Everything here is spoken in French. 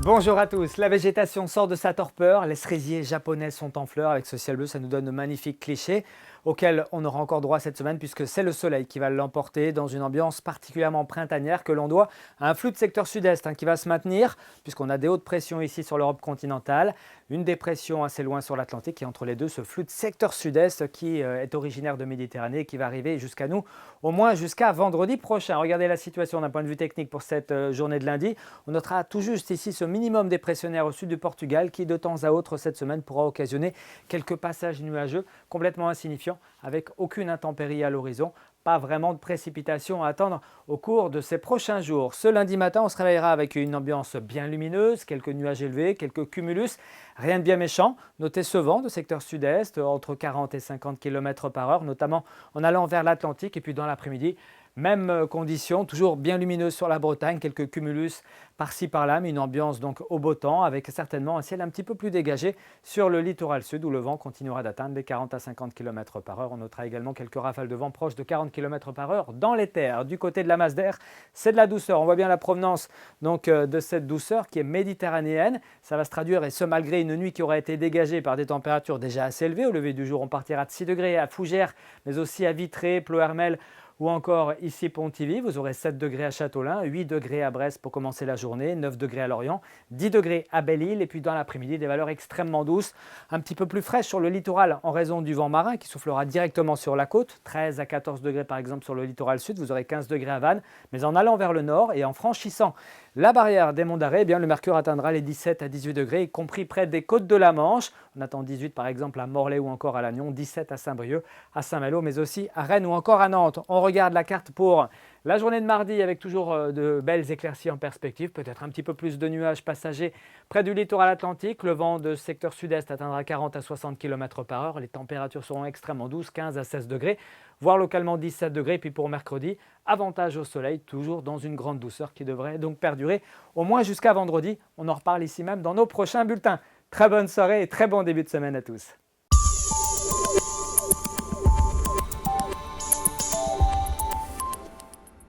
Bonjour à tous, la végétation sort de sa torpeur, les cerisiers japonais sont en fleurs. Avec ce ciel bleu, ça nous donne de magnifiques clichés auxquels on aura encore droit cette semaine puisque c'est le soleil qui va l'emporter dans une ambiance particulièrement printanière que l'on doit à un flux de secteur sud-est qui va se maintenir puisqu'on a des hautes pressions ici sur l'Europe continentale, une dépression assez loin sur l'Atlantique et entre les deux ce flux de secteur sud-est qui est originaire de Méditerranée et qui va arriver jusqu'à nous au moins jusqu'à vendredi prochain. Regardez la situation d'un point de vue technique pour cette journée de lundi. On notera tout juste ici ce minimum dépressionnaire au sud du Portugal qui de temps à autre cette semaine pourra occasionner quelques passages nuageux complètement insignifiants avec aucune intempérie à l'horizon. Pas vraiment de précipitations à attendre au cours de ces prochains jours. Ce lundi matin, on se réveillera avec une ambiance bien lumineuse, quelques nuages élevés, quelques cumulus, rien de bien méchant. Notez ce vent de secteur sud-est entre 40 et 50 km par heure, notamment en allant vers l'Atlantique. Et puis dans l'après-midi, même condition, toujours bien lumineuse sur la Bretagne, quelques cumulus par-ci par-là, mais une ambiance donc au beau temps avec certainement un ciel un petit peu plus dégagé sur le littoral sud où le vent continuera d'atteindre les 40 à 50 km par heure. On notera également quelques rafales de vent proches de 40 km par heure dans les terres. Du côté de la masse d'air, c'est de la douceur. On voit bien la provenance donc, de cette douceur qui est méditerranéenne. Ça va se traduire, et ce malgré une nuit qui aura été dégagée par des températures déjà assez élevées. Au lever du jour, on partira de 6 degrés à Fougères, mais aussi à Vitré, Ploërmel, ou encore ici Pontivy, vous aurez 7 degrés à Châteaulin, 8 degrés à Brest pour commencer la journée, 9 degrés à Lorient, 10 degrés à Belle-Île et puis dans l'après-midi des valeurs extrêmement douces, un petit peu plus fraîches sur le littoral en raison du vent marin qui soufflera directement sur la côte, 13 à 14 degrés par exemple sur le littoral sud, vous aurez 15 degrés à Vannes, mais en allant vers le nord et en franchissant la barrière des monts d'Arrée, eh bien, le mercure atteindra les 17 à 18 degrés, y compris près des côtes de la Manche. On attend 18 par exemple à Morlaix ou encore à Lannion, 17 à Saint-Brieuc, à Saint-Malo, mais aussi à Rennes ou encore à Nantes. On regarde la carte pour la journée de mardi avec toujours de belles éclaircies en perspective, peut-être un petit peu plus de nuages passagers près du littoral atlantique. Le vent de secteur sud-est atteindra 40 à 60 km par heure. Les températures seront extrêmement douces, 15 à 16 degrés, voire localement 17 degrés. Puis pour mercredi, avantage au soleil, toujours dans une grande douceur qui devrait donc perdurer au moins jusqu'à vendredi. On en reparle ici même dans nos prochains bulletins. Très bonne soirée et très bon début de semaine à tous.